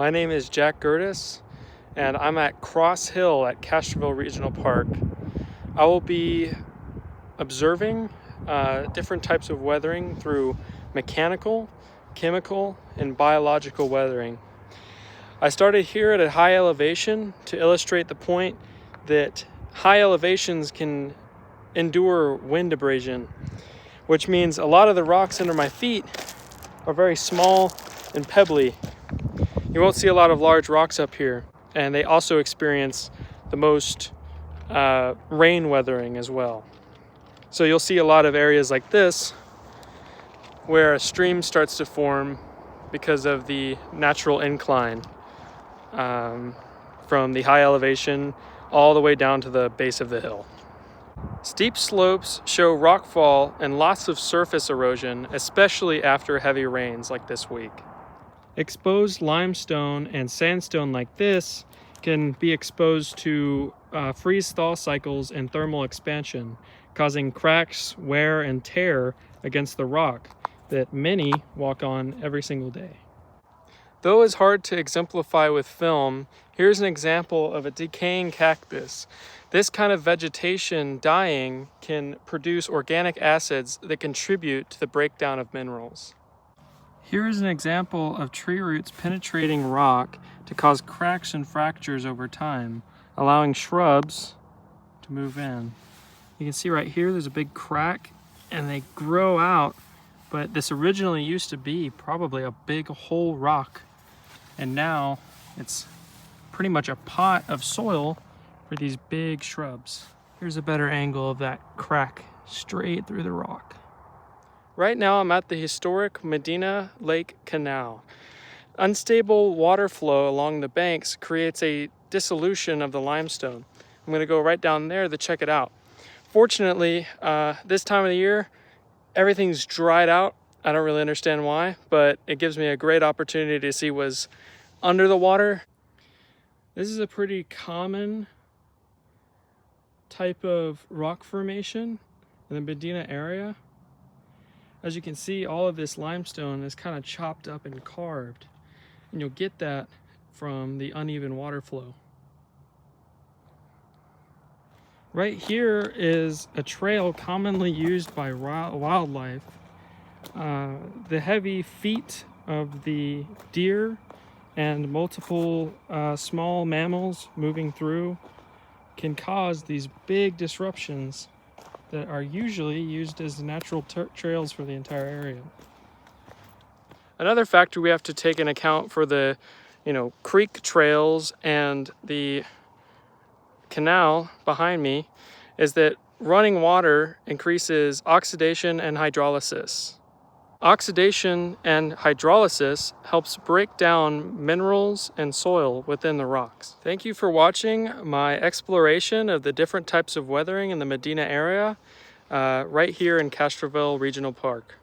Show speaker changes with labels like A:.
A: My name is Jack Gertis, and I'm at Cross Hill at Castroville Regional Park. I will be observing different types of weathering through mechanical, chemical, and biological weathering. I started here at a high elevation to illustrate the point that high elevations can endure wind abrasion, which means a lot of the rocks under my feet are very small and pebbly. You won't see a lot of large rocks up here, and they also experience the most rain weathering as well. So you'll see a lot of areas like this where a stream starts to form because of the natural incline from the high elevation all the way down to the base of the hill. Steep slopes show rockfall and lots of surface erosion, especially after heavy rains like this week. Exposed limestone and sandstone like this can be exposed to freeze-thaw cycles and thermal expansion, causing cracks, wear, and tear against the rock that many walk on every single day. Though it's hard to exemplify with film, here's an example of a decaying cactus. This kind of vegetation dying can produce organic acids that contribute to the breakdown of minerals. Here is an example of tree roots penetrating rock to cause cracks and fractures over time, allowing shrubs to move in. You can see right here there's a big crack and they grow out, but this originally used to be probably a big whole rock, and now it's pretty much a pot of soil for these big shrubs. Here's a better angle of that crack straight through the rock. Right now I'm at the historic Medina Lake Canal. Unstable water flow along the banks creates a dissolution of the limestone. I'm going to go right down there to check it out. Fortunately, this time of the year, everything's dried out. I don't really understand why, but it gives me a great opportunity to see what's under the water. This is a pretty common type of rock formation in the Medina area. As you can see, all of this limestone is kind of chopped up and carved, and you'll get that from the uneven water flow. Right here is a trail commonly used by wildlife. The heavy feet of the deer and multiple small mammals moving through can cause these big disruptions that are usually used as natural trails for the entire area. Another factor we have to take into account for the creek trails and the canal behind me is that running water increases oxidation and hydrolysis. Oxidation and hydrolysis helps break down minerals and soil within the rocks. Thank you for watching my exploration of the different types of weathering in the Medina area right here in Castroville Regional Park.